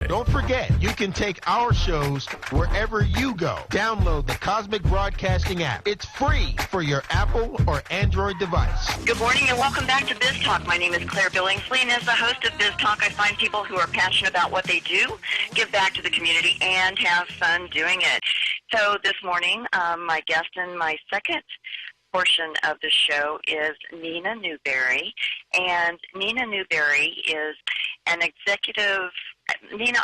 Don't forget, you can take our shows wherever you go. Download the Cosmic Broadcasting app. It's free for your Apple or Android device. Good morning and welcome back to Biz Talk. My name is Claire Billingsley, and as the host of Biz Talk, I find people who are passionate about what they do, give back to the community, and have fun doing it. So this morning, my guest in my second portion of the show is Neena Newberry, and Neena Newberry is an executive. Neena,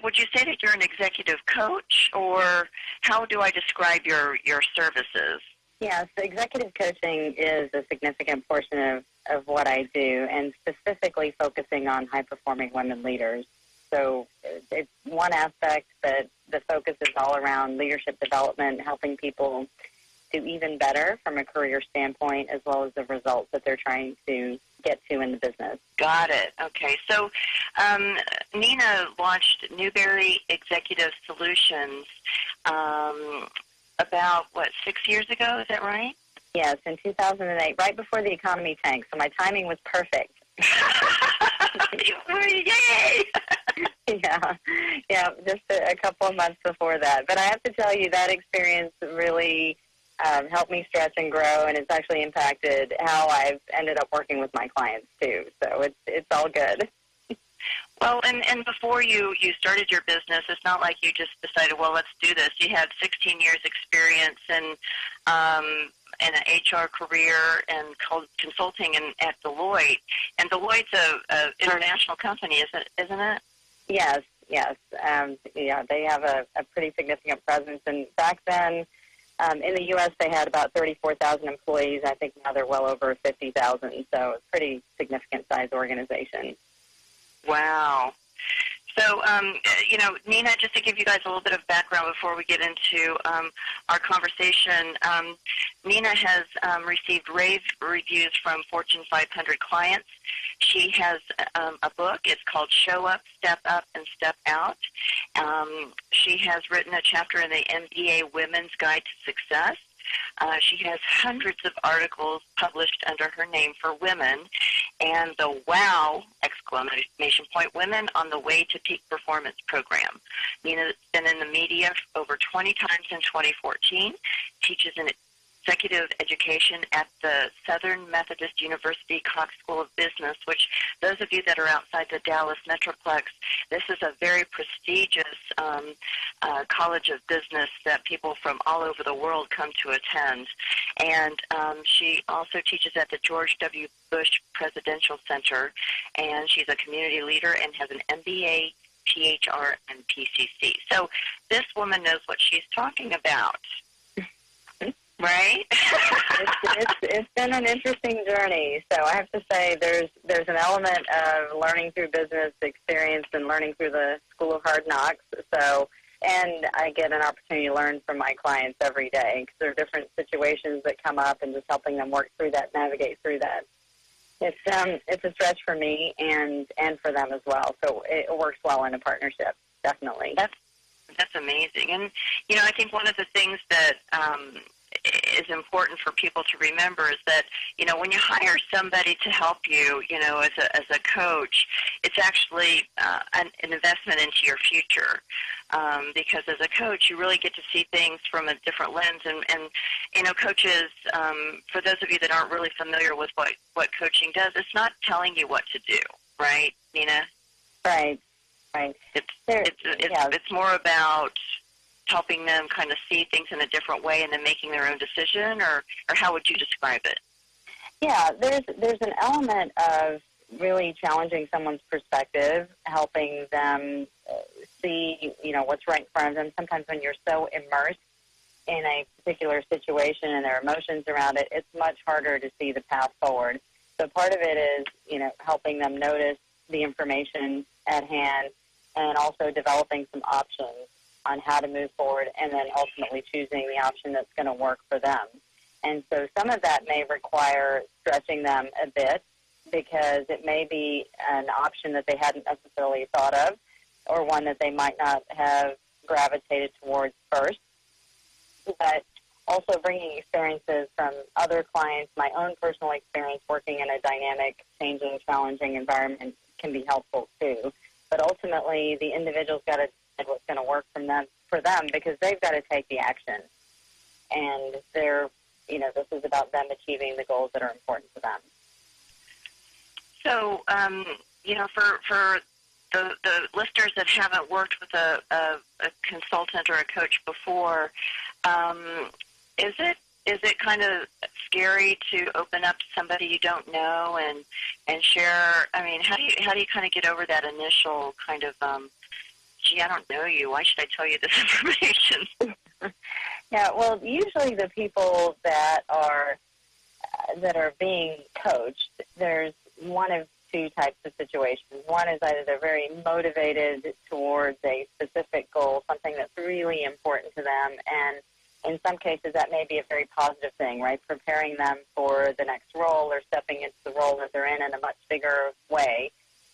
would you say that you're an executive coach, or how do I describe your services? Yes, executive coaching is a significant portion of what I do, and specifically focusing on high-performing women leaders. So it's one aspect, but the focus is all around leadership development, helping people do even better from a career standpoint, as well as the results that they're trying to get to in the business. Got it. Okay. So Neena launched Newberry Executive Solutions about, 6 years ago? Is that right? Yes, in 2008, right before the economy tanked. So my timing was perfect. Yay! Yeah, just a couple of months before that. But I have to tell you, that experience really helped me stretch and grow, and it's actually impacted how I've ended up working with my clients too. So it's all good. Well, and before you started your business, it's not like you just decided, well, let's do this. You had 16 years experience in an HR career and consulting at Deloitte. And Deloitte's a international company, isn't it? Yes. They have a pretty significant presence. And back then, in the U.S., they had about 34,000 employees. I think now they're well over 50,000. So it's a pretty significant size organization. Wow. So, Neena, just to give you guys a little bit of background before we get into our conversation, Neena has received rave reviews from Fortune 500 clients. She has a book. It's called Show Up, Step Up, and Step Out. She has written a chapter in the MBA Women's Guide to Success. She has hundreds of articles published under her name for women, and the WOW, exclamation point, Women on the Way to Peak Performance program. Neena's been in the media over 20 times in 2014, teaches an executive education at the Southern Methodist University Cox School of Business, which those of you that are outside the Dallas Metroplex, this is a very prestigious college of business that people from all over the world come to attend. And she also teaches at the George W. Bush Presidential Center, and she's a community leader and has an MBA, PHR, and PCC. So this woman knows what she's talking about. Right? It's been an interesting journey. So I have to say there's an element of learning through business experience and learning through the School of Hard Knocks. So, and I get an opportunity to learn from my clients every day because there are different situations that come up and just helping them work through that, navigate through that. It's a stretch for me and for them as well. So it works well in a partnership, definitely. That's amazing. And, I think one of the things that is important for people to remember is that, when you hire somebody to help you, as a coach, it's actually an investment into your future. Because as a coach, you really get to see things from a different lens. And coaches, for those of you that aren't really familiar with what coaching does, it's not telling you what to do, right, Neena? Right. It's more about helping them kind of see things in a different way and then making their own decision, or how would you describe it? Yeah, there's an element of really challenging someone's perspective, helping them see, what's right in front of them. Sometimes when you're so immersed in a particular situation and their emotions around it, it's much harder to see the path forward. So part of it is, helping them notice the information at hand and also developing some options on how to move forward, and then ultimately choosing the option that's going to work for them. And so some of that may require stretching them a bit because it may be an option that they hadn't necessarily thought of or one that they might not have gravitated towards first. But also bringing experiences from other clients, my own personal experience working in a dynamic, changing, challenging environment can be helpful too. But ultimately, the individual's got to decide what's going to work for them because they've got to take the action. And this is about them achieving the goals that are important to them. So, for the listeners that haven't worked with a consultant or a coach before, is it kind of scary to open up to somebody you don't know and share? I mean, how do you kind of get over that initial kind of, gee, I don't know you. Why should I tell you this information? Yeah, well, usually the people that are being coached, there's one of two types of situations. One is either they're very motivated towards a specific goal, something that's really important to them, and in some cases that may be a very positive thing, right? Preparing them for the next role or stepping into the role that they're in a much bigger way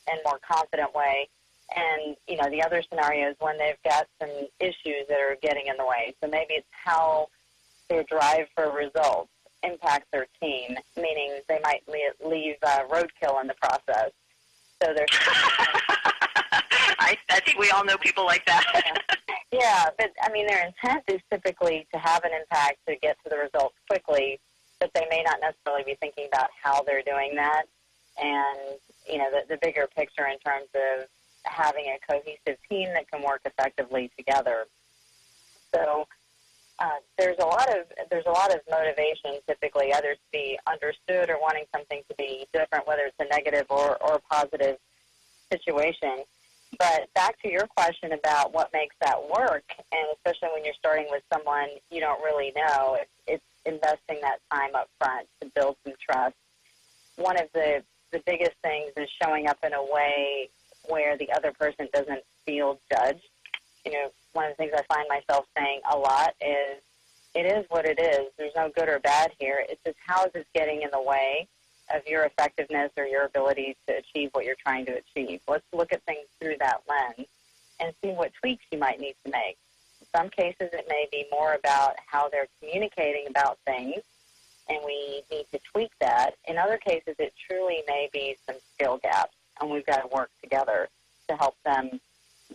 and more confident way. And, the other scenario is when they've got some issues that are getting in the way. So maybe it's how their drive for results impacts their team, meaning they might leave roadkill in the process. So there's I think we all know people like that. Yeah, but, their intent is typically to have an impact to get to the results quickly, but they may not necessarily be thinking about how they're doing that and, the bigger picture in terms of having a cohesive team that can work effectively together. So there's a lot of motivation typically, either to be understood or wanting something to be different, whether it's a negative or a positive situation. But back to your question about what makes that work, and especially when you're starting with someone you don't really know, it's investing that time up front to build some trust. One of the biggest things is showing up in a way where the other person doesn't feel judged. One of the things I find myself saying a lot is, it is what it is. There's no good or bad here. It's just how is this getting in the way of your effectiveness or your ability to achieve what you're trying to achieve. Let's look at things through that lens and see what tweaks you might need to make. In some cases, it may be more about how they're communicating about things, and we need to tweak that. In other cases, it truly may be some skill gaps, and we've got to work together to help them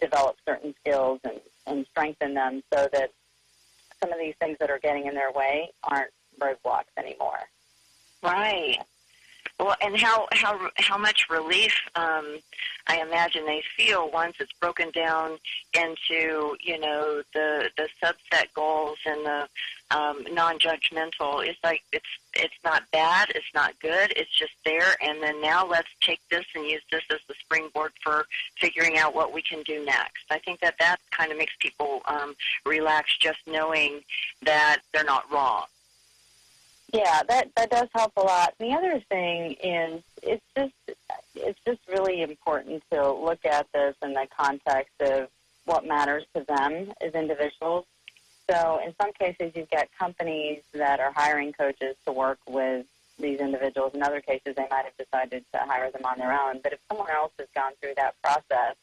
develop certain skills and strengthen them so that some of these things that are getting in their way aren't roadblocks anymore. Right. Well, and how much relief I imagine they feel once it's broken down into the subset goals and the non-judgmental. It's like it's not bad, it's not good, it's just there. And then now let's take this and use this as the springboard for figuring out what we can do next. I think that kind of makes people relax, just knowing that they're not wrong. Yeah, that does help a lot. The other thing is it's just really important to look at this in the context of what matters to them as individuals. So in some cases, you've got companies that are hiring coaches to work with these individuals. In other cases, they might have decided to hire them on their own. But if someone else has gone through that process,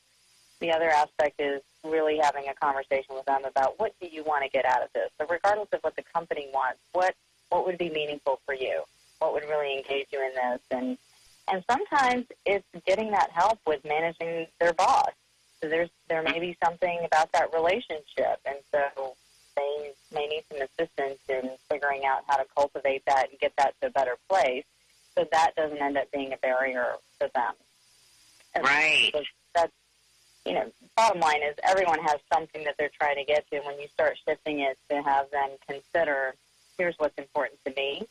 the other aspect is really having a conversation with them about what do you want to get out of this. So regardless of what the company wants, what would be meaningful for you? What would really engage you in this? And sometimes it's getting that help with managing their boss. So there may be something about that relationship, and so they may need some assistance in figuring out how to cultivate that and get that to a better place so that doesn't end up being a barrier for them. And right. So that's, bottom line is everyone has something that they're trying to get to. When you start shifting it to have them consider, here's what's important to me,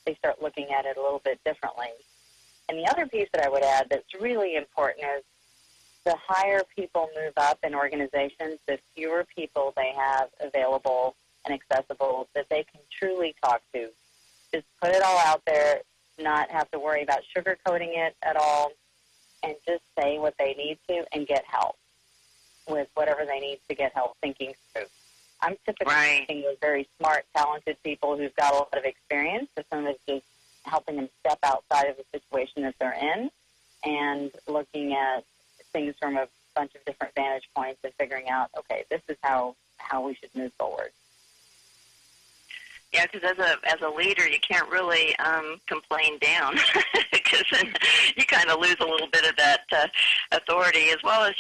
they start looking at it a little bit differently. And the other piece that I would add that's really important is the higher people move up in organizations, the fewer people they have available and accessible that they can truly talk to. Just put it all out there, not have to worry about sugarcoating it at all, and just say what they need to and get help with whatever they need to get help thinking through. I'm typically working with very smart, talented people who've got a lot of experience. So some of it's just helping them step outside of the situation that they're in and looking at things from a bunch of different vantage points and figuring out, okay, this is how we should move forward. Yeah, because as a leader, you can't really complain down, because then you kind of lose a little bit of that authority, as well as,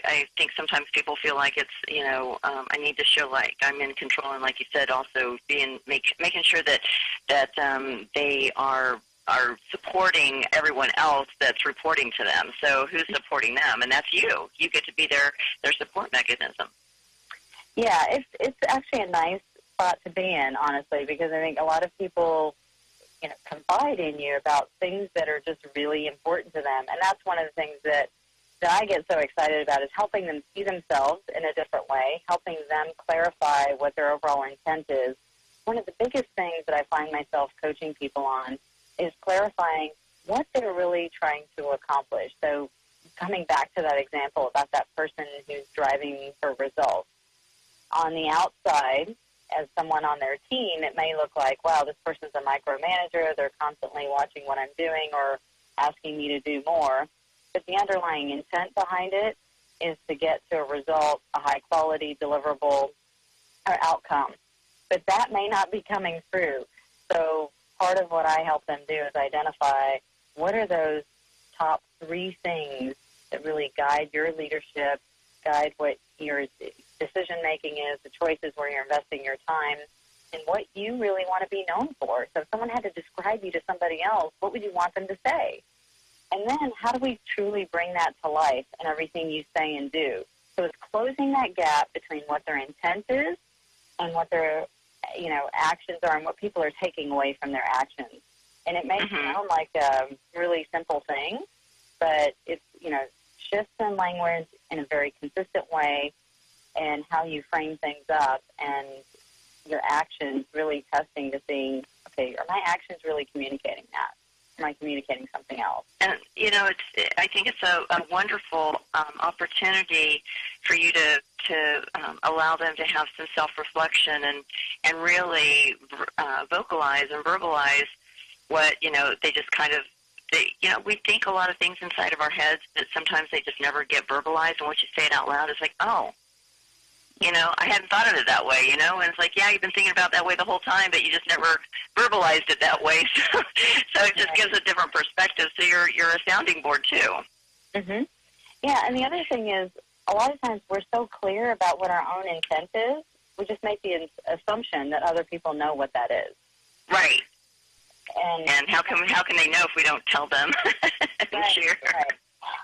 I think sometimes people feel like it's, I need to show like I'm in control, and like you said, also making sure that they are supporting everyone else that's reporting to them. So who's supporting them? And that's you. You get to be their support mechanism. Yeah, it's actually a nice spot to be in, honestly, because I think a lot of people, confide in you about things that are just really important to them. And that's one of the things that I get so excited about, is helping them see themselves in a different way, helping them clarify what their overall intent is. One of the biggest things that I find myself coaching people on is clarifying what they're really trying to accomplish. So coming back to that example about that person who's driving for results, on the outside, as someone on their team, it may look like, wow, this person's a micromanager. They're constantly watching what I'm doing or asking me to do more. But the underlying intent behind it is to get to a result, a high-quality, deliverable, or outcome. But that may not be coming through. So part of what I help them do is identify what are those top 3 things that really guide your leadership, guide what your decision-making is, the choices where you're investing your time, and what you really want to be known for. So if someone had to describe you to somebody else, what would you want them to say? And then how do we truly bring that to life in everything you say and do? So it's closing that gap between what their intent is and what their actions are, and what people are taking away from their actions. And it may sound like a really simple thing, but it's, shifts in language in a very consistent way, and how you frame things up, and your actions really testing to see, okay, are my actions really communicating that? Am I communicating something else? And, I think it's a wonderful opportunity for you to allow them to have some self-reflection and really vocalize and verbalize what, they just kind of, we think a lot of things inside of our heads, but sometimes they just never get verbalized. And once you say it out loud, it's like, oh, I hadn't thought of it that way, and it's like, yeah, you've been thinking about it that way the whole time, but you just never verbalized it that way. So it just gives a different perspective. So you're a sounding board too. Mm-hmm. Yeah, and the other thing is, a lot of times we're so clear about what our own intent is, we just make the assumption that other people know what that is. Right. And how can they know if we don't tell them? Right, Sure. Right.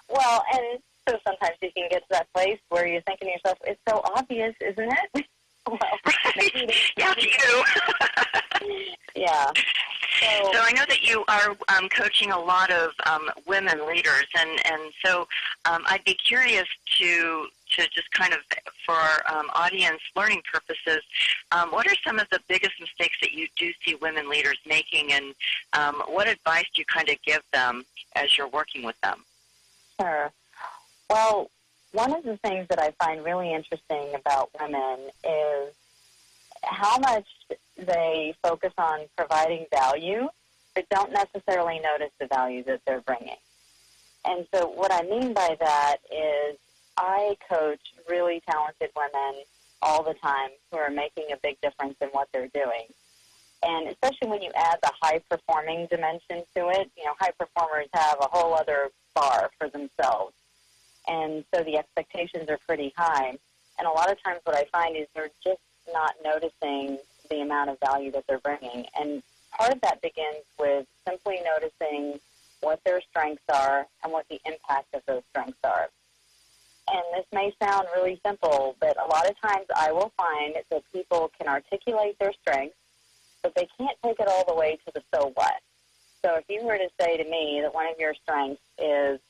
Well, and so sometimes you can get to that place where you're thinking to yourself, it's so obvious, isn't it? Well, right. Yeah, you. Yeah. So I know that you are coaching a lot of women leaders, and so I'd be curious to just kind of, for our audience learning purposes, what are some of the biggest mistakes that you do see women leaders making, and what advice do you kind of give them as you're working with them? Sure. Well, one of the things that I find really interesting about women is how much they focus on providing value, but don't necessarily notice the value that they're bringing. And so what I mean by that is I coach really talented women all the time who are making a big difference in what they're doing. And especially when you add the high-performing dimension to it, high performers have a whole other bar for themselves. And so the expectations are pretty high. And a lot of times what I find is they're just not noticing the amount of value that they're bringing. And part of that begins with simply noticing what their strengths are and what the impact of those strengths are. And this may sound really simple, but a lot of times I will find that people can articulate their strengths, but they can't take it all the way to the so what. So if you were to say to me that one of your strengths is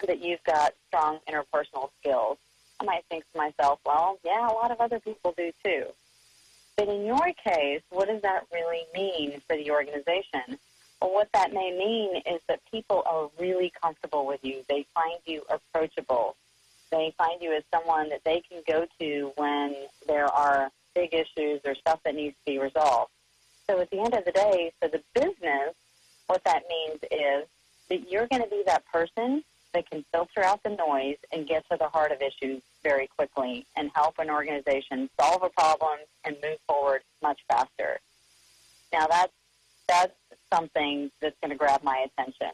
that you've got strong interpersonal skills, I might think to myself, well, yeah, a lot of other people do too. But in your case, what does that really mean for the organization? Well, what that may mean is that people are really comfortable with you. They find you approachable. They find you as someone that they can go to when there are big issues or stuff that needs to be resolved. So at the end of the day, for the business, what that means is that you're going to be that person that can filter out the noise and get to the heart of issues very quickly and help an organization solve a problem and move forward much faster. Now, that's something that's going to grab my attention.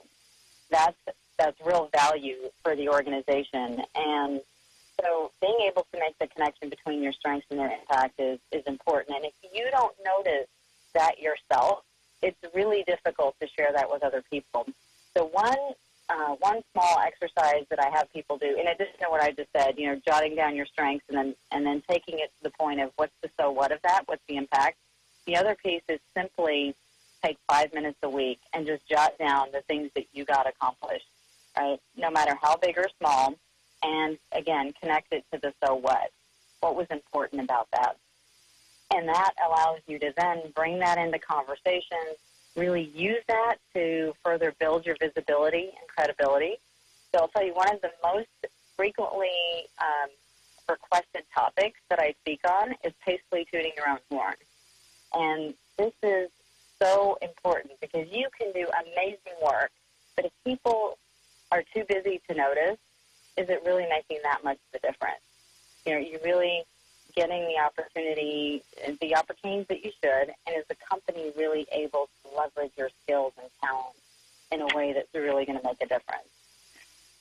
That's real value for the organization. And so being able to make the connection between your strengths and their impact is important. And if you don't notice that yourself, it's really difficult to share that with other people. So one small exercise that I have people do, in addition to what I just said, jotting down your strengths and then taking it to the point of what's the so what of that, what's the impact. The other piece is simply take 5 minutes a week and just jot down the things that you got accomplished, right? No matter how big or small, and again, connect it to the so what. What was important about that? And that allows you to then bring that into conversation, really use that to further build your visibility and credibility. So I'll tell you, one of the most frequently requested topics that I speak on is tastefully tooting your own horn. And this is so important because you can do amazing work, but if people are too busy to notice, is it really making that much of a difference? You're really getting the opportunities that you should, and is the company really able to leverage your skills and talents in a way that's really going to make a difference?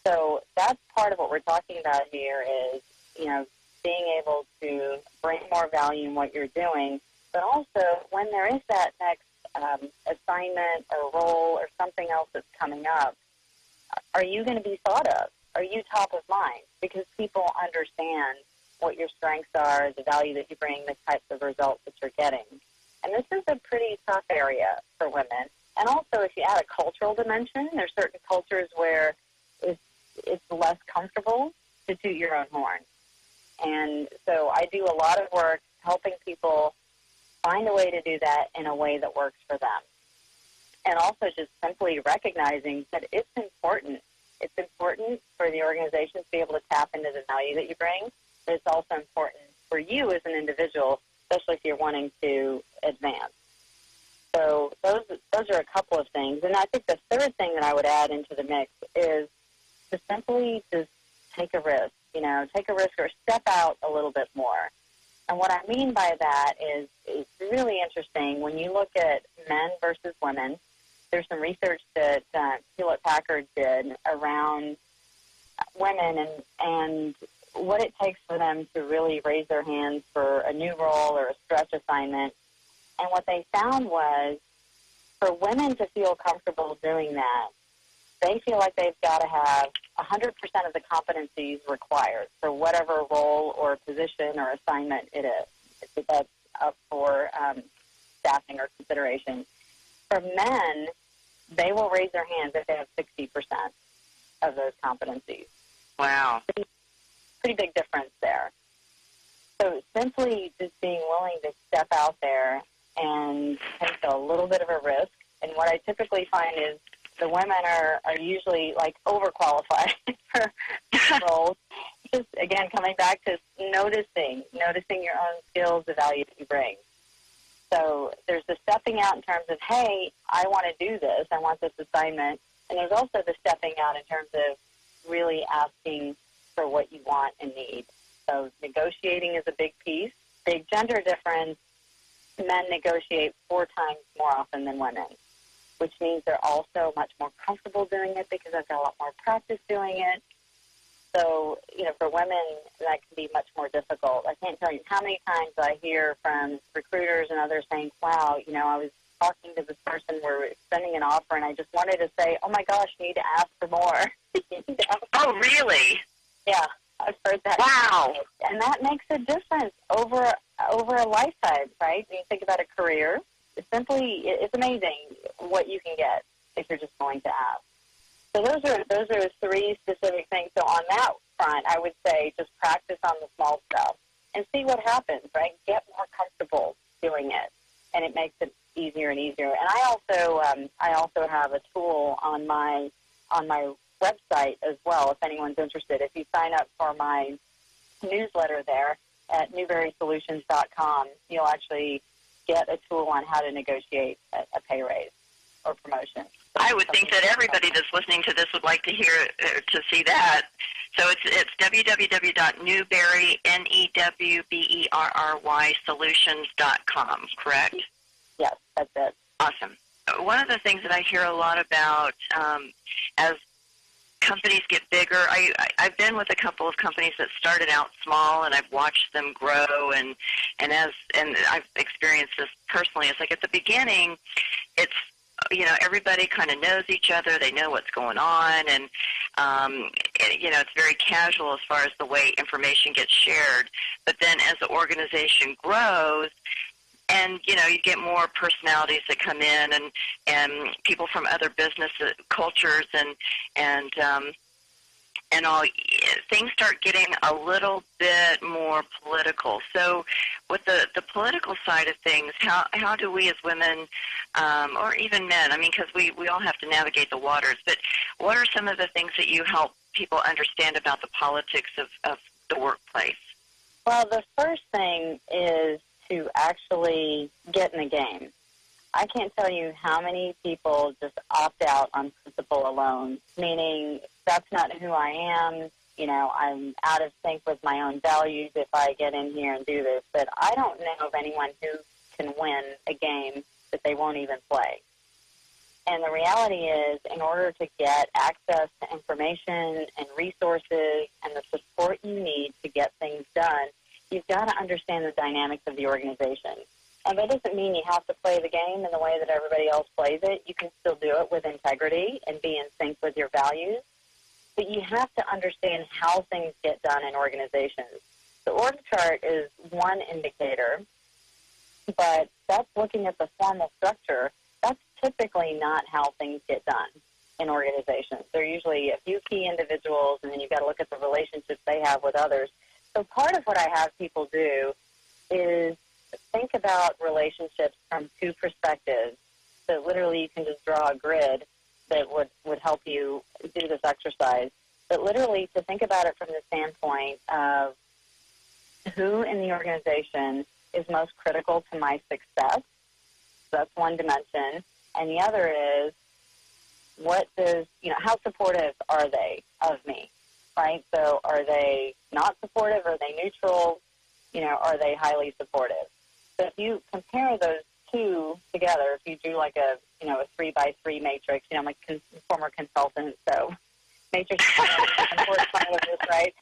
So that's part of what we're talking about here is, being able to bring more value in what you're doing, but also when there is that next assignment or role or something else that's coming up, are you going to be thought of? Are you top of mind? Because people understand what your strengths are, the value that you bring, the types of results that you're getting. And this is a pretty tough area for women. And also, if you add a cultural dimension, there's certain cultures where it's less comfortable to toot your own horn. And so I do a lot of work helping people find a way to do that in a way that works for them. And also just simply recognizing that it's important. It's important for the organization to be able to tap into the value that you bring, but it's also important for you as an individual, especially if you're wanting to advance. So those are a couple of things. And I think the third thing that I would add into the mix is to simply just take a risk, take a risk or step out a little bit more. And what I mean by that is it's really interesting when you look at men versus women. There's some research that Hewlett-Packard did around women and what it takes for them to really raise their hands for a new role or a stretch assignment. And what they found was for women to feel comfortable doing that, they feel like they've got to have 100% of the competencies required for whatever role or position or assignment it is. If that's up for staffing or consideration. For men, they will raise their hands if they have 60% of those competencies. Wow. Pretty big difference there. So simply just being willing to step out there and take a little bit of a risk. And what I typically find is the women are usually like overqualified for roles. Just, again, coming back to noticing your own skills, the value that you bring. So there's the stepping out in terms of, hey, I want to do this. I want this assignment. And there's also the stepping out in terms of really asking for what you want and need. So negotiating is a big piece. Big gender difference, men negotiate 4 times more often than women, which means they're also much more comfortable doing it because they've got a lot more practice doing it. So, for women, that can be much more difficult. I can't tell you how many times I hear from recruiters and others saying, wow, I was talking to this person, we're extending an offer, and I just wanted to say, oh, my gosh, you need to ask for more. Oh, really? Yeah, I've heard that. Wow. And that makes a difference over a lifetime, right? When you think about a career, it's amazing what you can get if you're just going to ask. So those are 3 specific things. So on that front, I would say just practice on the small stuff and see what happens, right? Get more comfortable doing it, and it makes it easier and easier. And I also have a tool on my website as well, if anyone's interested. If you sign up for my newsletter there at newberrysolutions.com, you'll actually get a tool on how to negotiate a pay raise or promotion. I would think that everybody that's listening to this would like to hear to see that. So it's www.newberry, NEWBERRY solutions.com, correct? Yes, that's it. Awesome. One of the things that I hear a lot about as companies get bigger, I've been with a couple of companies that started out small, and I've watched them grow, and I've experienced this personally. It's like at the beginning, it's, everybody kind of knows each other. They know what's going on, and it's very casual as far as the way information gets shared. But then as the organization grows, and you get more personalities that come in, and people from other business cultures, and all, things start getting a little bit more political. So with the political side of things, how do we as women, or even men, because we all have to navigate the waters, but what are some of the things that you help people understand about the politics of the workplace? Well, the first thing is to actually get in the game. I can't tell you how many people just opt out on principle alone, meaning that's not who I am. I'm out of sync with my own values if I get in here and do this. But I don't know of anyone who can win a game that they won't even play. And the reality is, in order to get access to information and resources and the support you need to get things done, you've got to understand the dynamics of the organization. And that doesn't mean you have to play the game in the way that everybody else plays it. You can still do it with integrity and be in sync with your values. But you have to understand how things get done in organizations. The org chart is one indicator, but that's looking at the formal structure. That's typically not how things get done in organizations. There are usually a few key individuals, and then you've got to look at the relationships they have with others. So part of what I have people do is think about relationships from two perspectives. So literally you can just draw a grid that would help you do this exercise. But literally to think about it from the standpoint of who in the organization is most critical to my success. That's one dimension. And the other is how supportive are they of me, right? So are they not supportive? Are they neutral? Are they highly supportive? So if you compare those two together, if you do like a 3x3 matrix, I'm a former consultant, so matrix is an important part of this, right?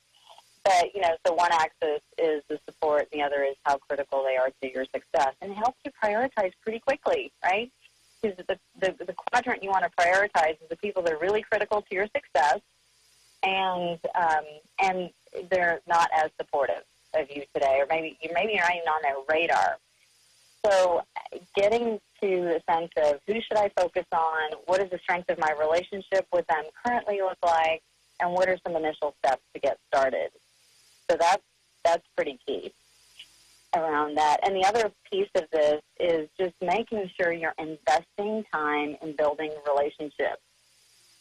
But, so one axis is the support, and the other is how critical they are to your success. And it helps you prioritize pretty quickly, right? Because the quadrant you want to prioritize is the people that are really critical to your success, and they're not as supportive of you today, or maybe you're not even on their radar. So getting to the sense of who should I focus on, what does the strength of my relationship with them currently look like, and what are some initial steps to get started. So that's pretty key around that. And the other piece of this is just making sure you're investing time in building relationships.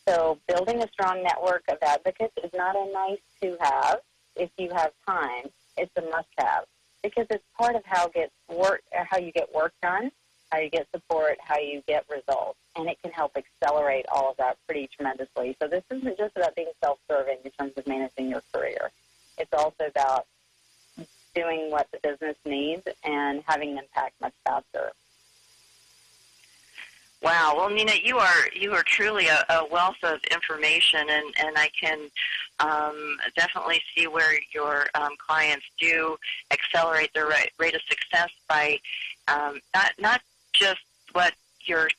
So building a strong network of advocates is not a nice to have if you have time. It's a must-have because it's part of how you get work done, how you get support, how you get results, and it can help accelerate all of that pretty tremendously. So this isn't just about being self-serving in terms of managing your career. It's also about doing what the business needs and having an impact much faster. Wow. Well, Neena, you are truly a wealth of information, and I can definitely see where your clients do accelerate their rate of success by not just what you're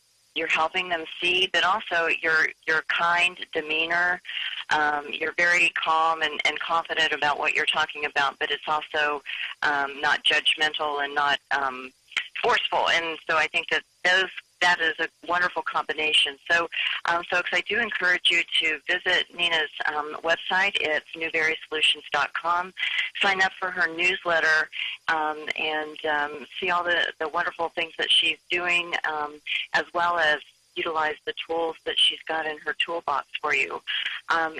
helping them see, but also your kind demeanor. You're very calm and confident about what you're talking about, but it's also not judgmental and not forceful. And so I think that that is a wonderful combination. So, folks, I do encourage you to visit Neena's website. It's newberrysolutions.com. Sign up for her newsletter and see all the wonderful things that she's doing, as well as utilize the tools that she's got in her toolbox for you.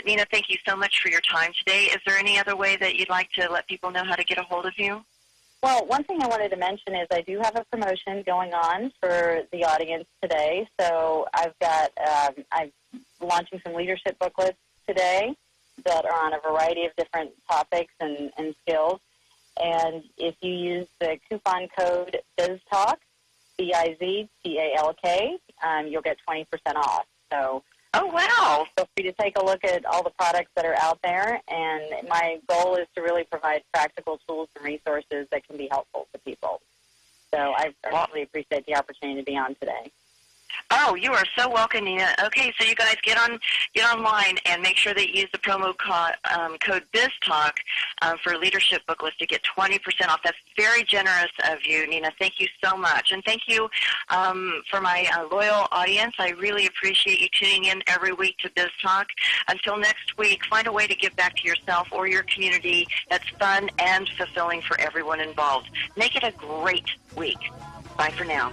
Neena, thank you so much for your time today. Is there any other way that you'd like to let people know how to get a hold of you? Well, one thing I wanted to mention is I do have a promotion going on for the audience today. So I'm launching some leadership booklets today that are on a variety of different topics and skills. And if you use the coupon code BizTalk, BIZTALK, you'll get 20% off. So, oh, wow. Feel free to take a look at all the products that are out there. And my goal is to really provide practical tools and resources that can be helpful to people. So I really appreciate the opportunity to be on today. Oh, you are so welcome, Neena. Okay, so you guys get online and make sure that you use the promo code BizTalk for leadership booklets to get 20% off. That's very generous of you, Neena. Thank you so much. And thank you for my loyal audience. I really appreciate you tuning in every week to BizTalk. Until next week, find a way to give back to yourself or your community that's fun and fulfilling for everyone involved. Make it a great week. Bye for now.